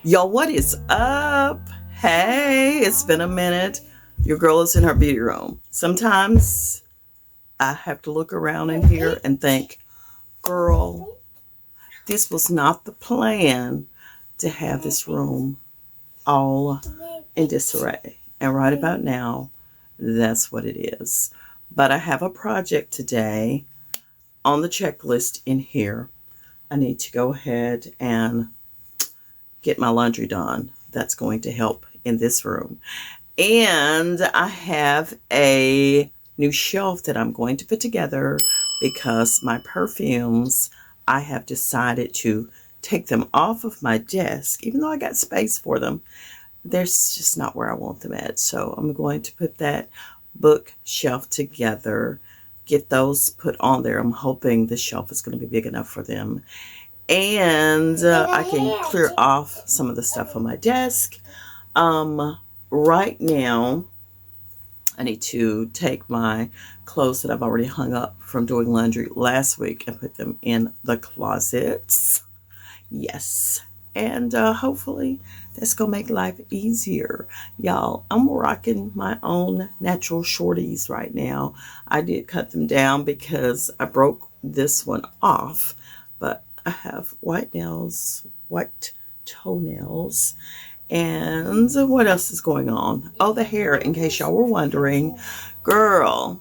Y'all, what is up? Hey, it's been a minute. Your girl is in her beauty room. Sometimes I have to look around in here and think, girl, this was not the plan to have this room all in disarray. And right about now, that's what it is. But I have a project today on the checklist in here. I need to go ahead and get my laundry done. That's going to help in this room. And I have a new shelf that I'm going to put together because my perfumes, I have decided to take them off of my desk, even though I got space for them. They're just not where I want them at. So I'm going to put that bookshelf together, get those put on there. I'm hoping the shelf is going to be big enough for them. And I can clear off some of the stuff on my desk. Right now, I need to take my clothes that I've already hung up from doing laundry last week and put them in the closets. Yes. And hopefully that's going to make life easier. Y'all, I'm rocking my own natural shorties right now. I did cut them down because I broke this one off. But I have white nails, white toenails, and what else is going on? Oh, the hair, in case y'all were wondering. Girl,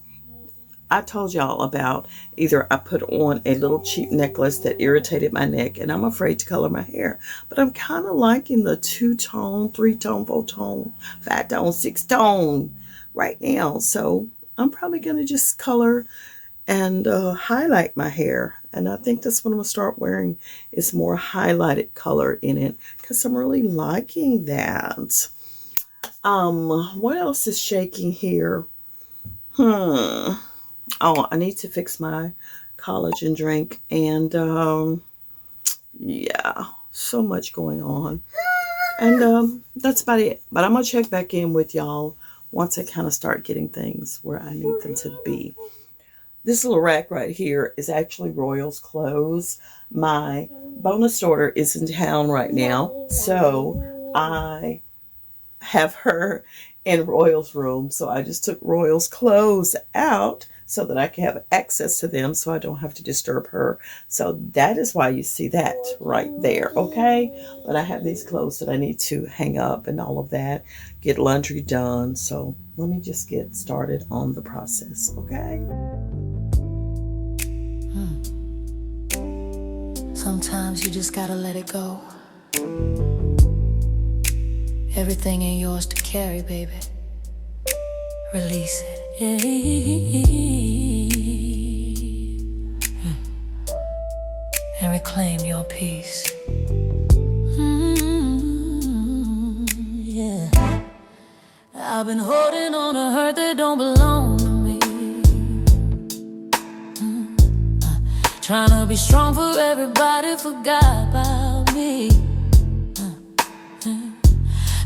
I told y'all about either I put on a little cheap necklace that irritated my neck, and I'm afraid to color my hair. But I'm kind of liking the 2-tone, 3-tone, 4-tone, 5-tone, 6-tone right now. So I'm probably going to just color and highlight my hair. And I think that's what I'm going to start wearing is more highlighted color in it because I'm really liking that. What else is shaking here? Oh, I need to fix my collagen drink. And yeah, so much going on. And that's about it. But I'm going to check back in with y'all once I kind of start getting things where I need them to be. This little rack right here is actually Royal's clothes. My bonus daughter is in town right now, so I have her in Royal's room. So I just took Royal's clothes out so that I can have access to them so I don't have to disturb her. So that is why you see that right there, okay? But I have these clothes that I need to hang up and all of that, get laundry done. So let me just get started on the process, okay? Sometimes you just gotta let it go. Everything ain't yours to carry, baby. Release it. And reclaim your peace. Yeah. I've been holding on to hurt that don't belong to me. Trying to be strong for everybody, forgot about me.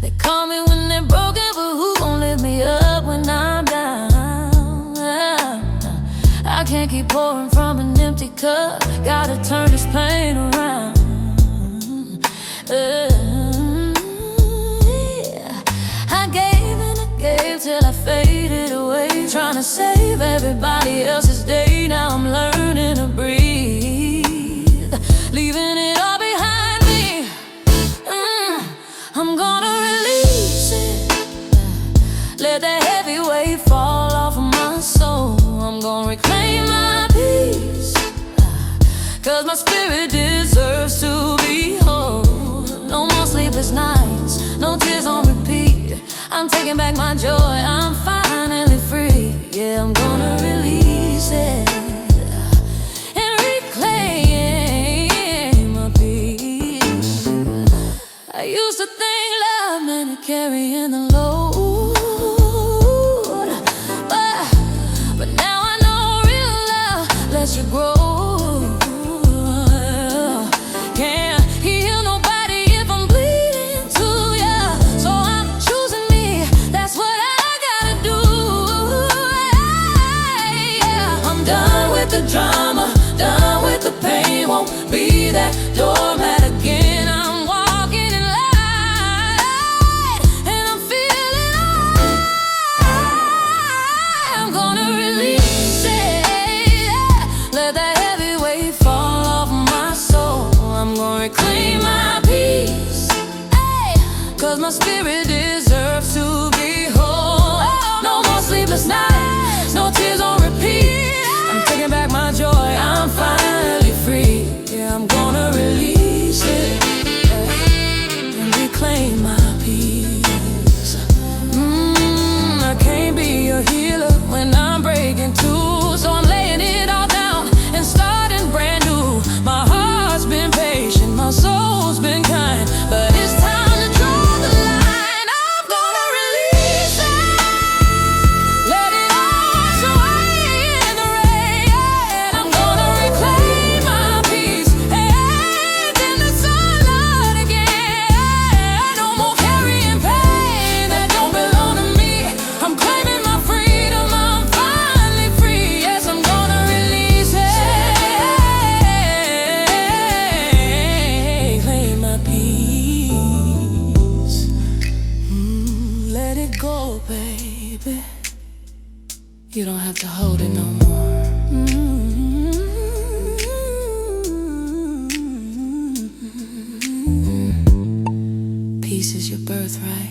They call me when they're broken, but who gon' lift me up when I'm down? I can't keep pouring from an empty cup, gotta turn this pain around. I gave and I gave till I faded away, trying to save everybody else's day. Now I'm learning to breathe, leaving it all behind me. I'm gonna release it, let that heavy weight fall off of my soul. I'm gonna reclaim my peace, cause my spirit deserves to be whole. No more sleepless nights, no tears on repeat. I'm taking back my joy, I'm finally free. Yeah, I'm gonna release it and reclaim my peace. I used to think love meant carrying the load, but now I know real love lets you grow. Can't heal nobody if I'm bleeding too, yeah. So I'm choosing me, that's what I gotta do. Yeah. I'm done with the drama, done with the pain. Won't be that doormat again. I'm walking in light. my spirit deserves to be whole. No more sleepless nights, no tears on repeat. I'm taking back my joy, I'm finally free. Yeah, I'm gonna release it, yeah, and reclaim my peace. I can't be a healer when I'm breaking too, so I'm laying it all down and starting brand new. My heart's been patient, my soul's been kind, but it's time to draw the line. I'm gonna release it, let it all sway in the rain. I'm gonna reclaim my peace, and in the sunlight again. No more carrying pain that don't belong to me. I'm claiming my freedom, I'm finally free. Yes, I'm gonna release it, claim my peace. Let it go, baby. You don't have to hold it no more. Peace is your birthright.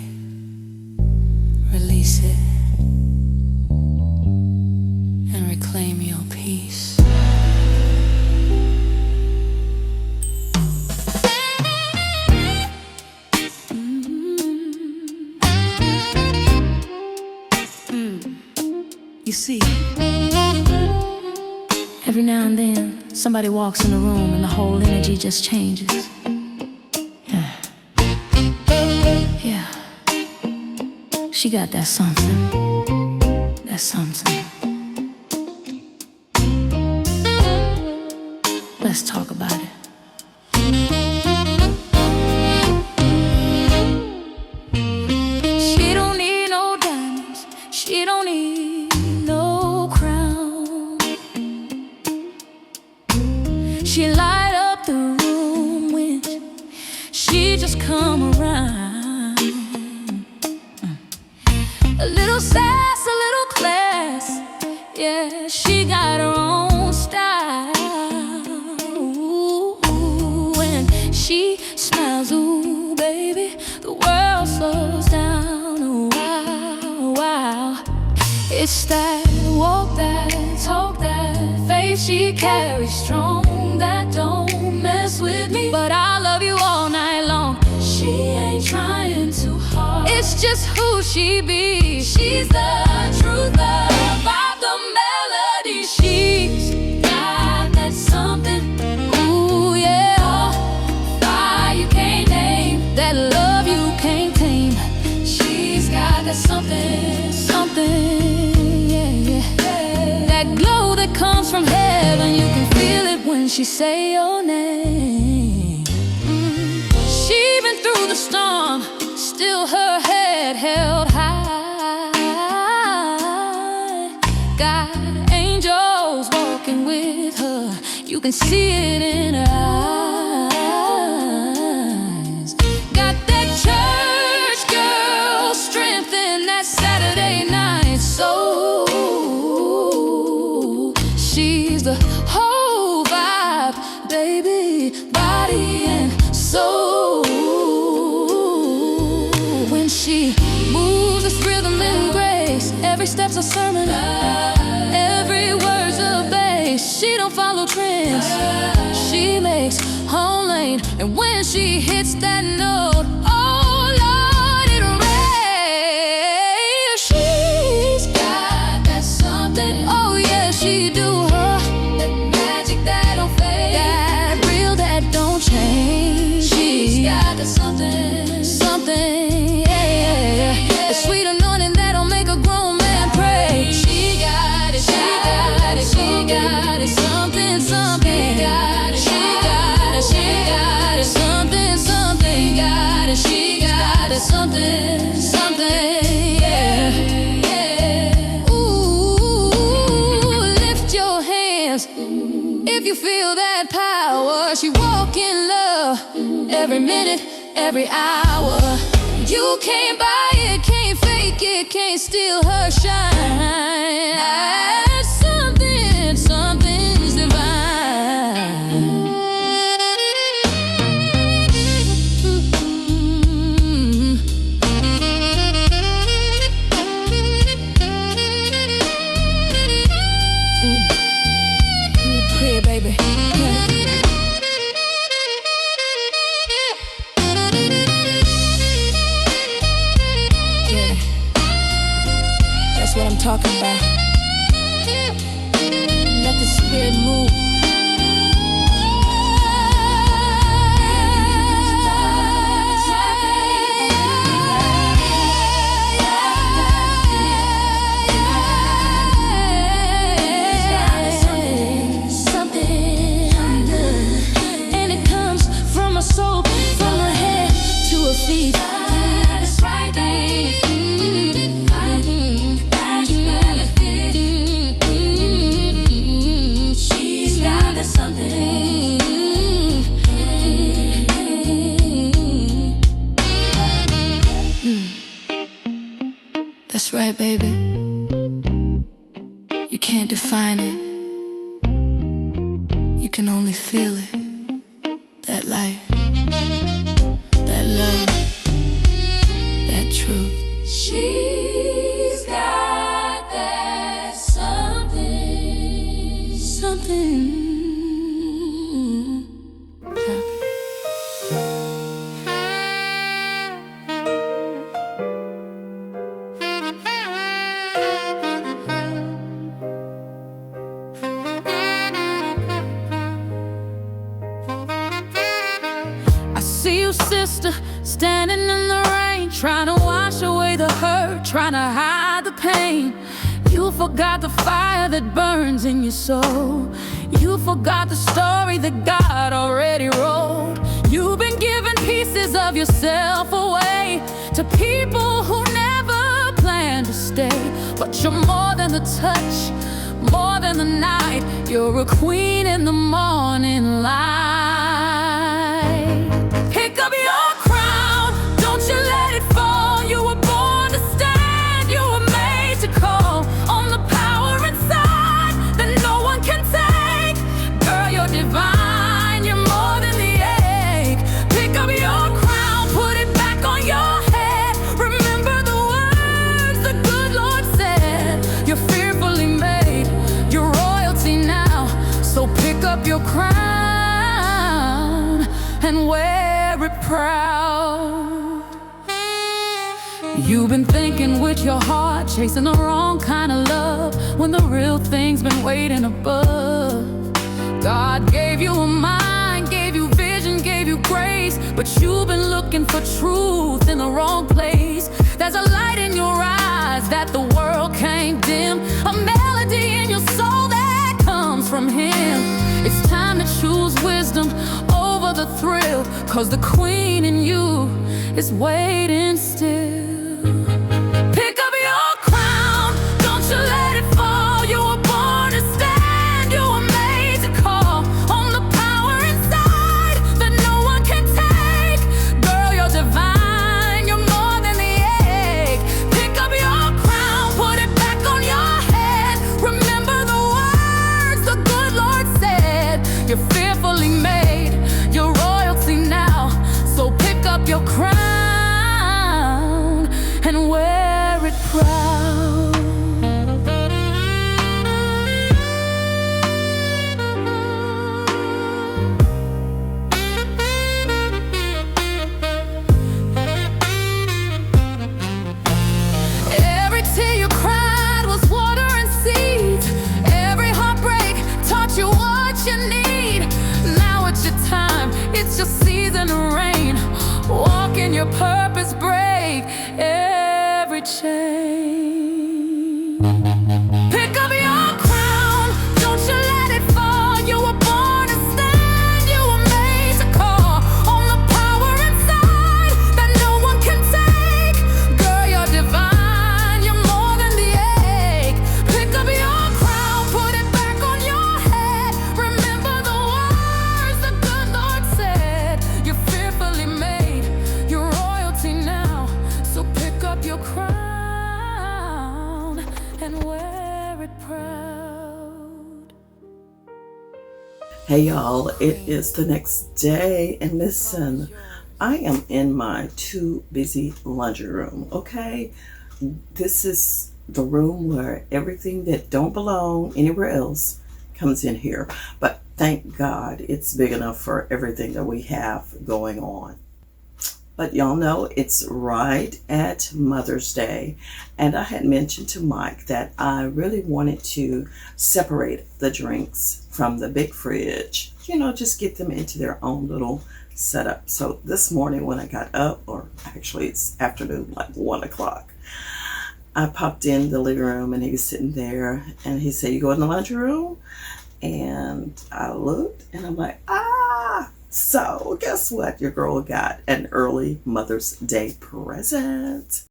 Release it and reclaim your peace. You see, every now and then somebody walks in the room and the whole energy just changes. Yeah, she got that something. That something. Let's talk about it. She don't need no diamonds, she don't need no crown. She light up the room when she just come around. A little sass, a little class, yeah, she got her own style. Ooh, when she smiles, ooh, baby, the world slows down. Oh, wow, wow. It's that walk, that talk, that faith she carries strong, that don't mess with me. But I love you all night long. She ain't trying too hard, it's just who she be. She's the truth, the vibe, the melody. She's got that something, ooh yeah, fire you can't name, that love you can't tame. She's got that something, something, yeah, yeah, that glow that comes from heaven. You can feel it when she say your name. She been through the storm, still her head held high. Got angels walking with her, you can see it in her eyes. Got that church girl strength in that Saturday night soul. She's the whole vibe, baby, body and soul. When she moves this rhythm and grace, every step's a sermon, every word's a bass. She don't follow trends, she makes home lane. And when she hits that note, oh Lord, it'll rain. She's got that something, oh yeah, she do her, that magic that don't fade, that real that don't change. She's got that something, something, yeah, yeah, yeah. The sweet anointing that'll make a grown man pray. She got it, she got it, she got it, something, something. She got it, she got it, she got it, something, something. She got it, she got it, something, something, yeah, yeah. Ooh, lift your hands if you feel that power. She walk in love every minute, every hour. You can't buy it, can't fake it, can't steal her shine. Something, something's divine. talking about. Let the spirit move. That's right, baby. You can't define it. You can only feel it. That light, that love, that truth. She's got that something, something. Sister, standing in the rain, trying to wash away the hurt, trying to hide the pain. You forgot the fire that burns in your soul. You forgot the story that God already wrote. You've been giving pieces of yourself away to people who never planned to stay. But you're more than the touch, more than the night. You're a queen in the morning light. Pick up your crown, don't you let it fall. You were born to stand, you were made to call on the power inside that no one can take. Girl, you're divine, you're more than the ache. Pick up your crown, put it back on your head. Remember the words the good Lord said. You're fearfully made, you're royalty now. So pick up your crown and wear it proud. You've been thinking with your heart, chasing the wrong kind of love, when the real thing's been waiting above. God gave you a mind, gave you vision, gave you grace, but you've been looking for truth in the wrong place. There's a light in your eyes that the world can't dim, a melody in your soul that comes from Him. It's time to choose wisdom over the thrill, 'cause the queen in you is waiting still. Pick up your crown, don't you let it fall. You were born to stand, you were made to call on the power inside that no one can take. Girl, you're divine, you're more than the ache. Pick up your crown, put it back on your head. Remember the words the good Lord said. You're fearfully made, you're royalty now. So pick up your crown and wear it proud. Every tear you cried was water and seeds. Every heartbreak taught you what you need. Now it's your time, it's your season of rain. Walk in your purpose, break every chain. Pick up your crown, don't you let it fall. You were born to stand, you were made to call on the power inside that no one can take. Girl, you're divine, you're more than the ache. Pick up your crown, put it back on your head. Remember the words the good Lord said. You're fearfully made, you're royalty now. So pick up your crown and wear it proud. Hey y'all, it is the next day, and listen, I am in my too busy laundry room, okay? This is the room where everything that don't belong anywhere else comes in here. But thank God it's big enough for everything that we have going on. But y'all know it's right at Mother's Day. And I had mentioned to Mike that I really wanted to separate the drinks from the big fridge. You know, just get them into their own little setup. So this morning when I got up, or actually it's afternoon, like 1 o'clock, I popped in the living room and he was sitting there and he said, "You go in the laundry room?" And I looked and I'm like, ah! So guess what? Your girl got an early Mother's Day present.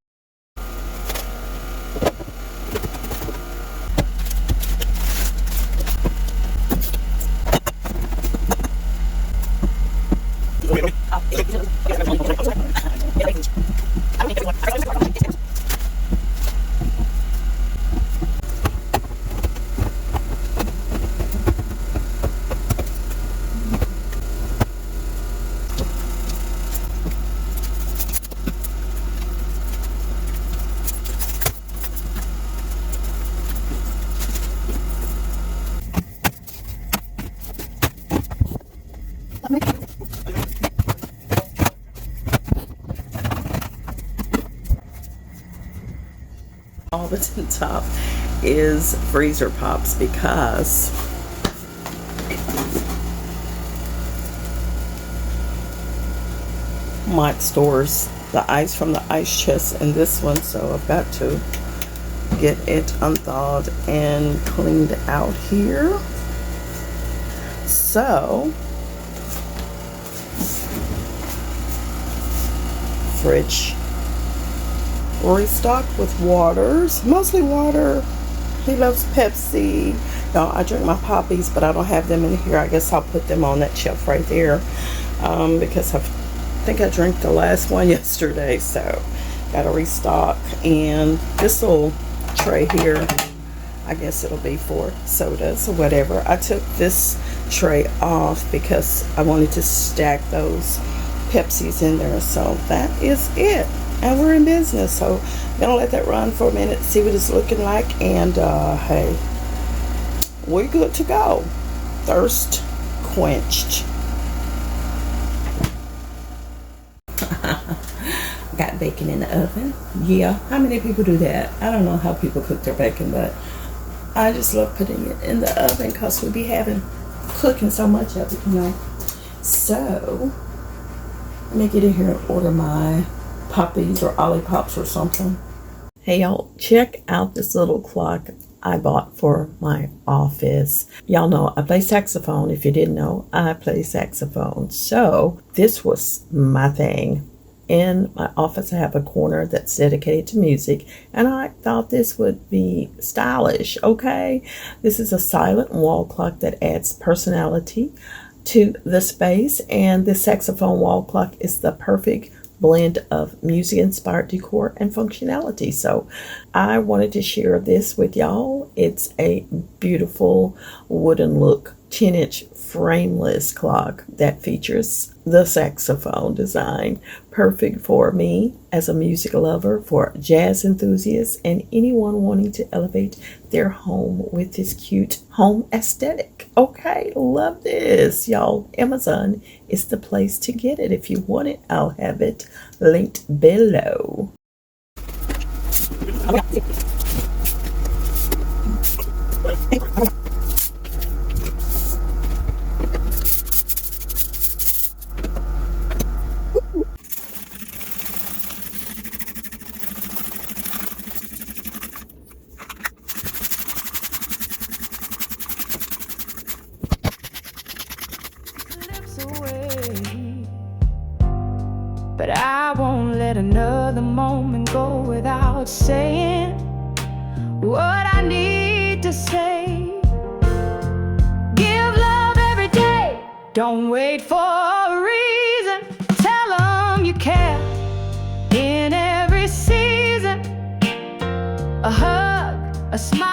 All that's in top is freezer pops because Mike stores the ice from the ice chest in this one, so I've got to get it unthawed and cleaned out here. So fridge restocked with waters, mostly water. He loves Pepsi. No, I drink my poppies, but I don't have them in here. I guess I'll put them on that shelf right there because I think I drank the last one yesterday, so gotta restock. And this little tray here, I guess it'll be for sodas or whatever. I took this tray off because I wanted to stack those Pepsis in there. So that is it. And we're in business, so I'm gonna let that run for a minute, see what it's looking like, and hey, we're good to go. Thirst quenched. Got bacon in the oven. Yeah, how many people do that? I don't know how people cook their bacon, but I just love putting it in the oven because we be cooking so much of it, you know. So let me get in here and order my poppies or olippops or something. Hey y'all, check out this little clock I bought for my office. Y'all know I play saxophone. If you didn't know, I play saxophone. So this was my thing. In my office I have a corner that's dedicated to music, and I thought this would be stylish. Okay, this is a silent wall clock that adds personality to the space, and this saxophone wall clock is the perfect blend of music inspired decor and functionality. So I wanted to share this with y'all. It's a beautiful wooden look 10-inch frameless clock that features the saxophone design, perfect for me as a music lover, for jazz enthusiasts, and anyone wanting to elevate their home with this cute home aesthetic. Okay, love this, y'all. Amazon is the place to get it. If you want it, I'll have it linked below. But I won't let another moment go without saying what I need to say. Give love every day, don't wait for a reason. Tell them you care in every season. A hug, a smile.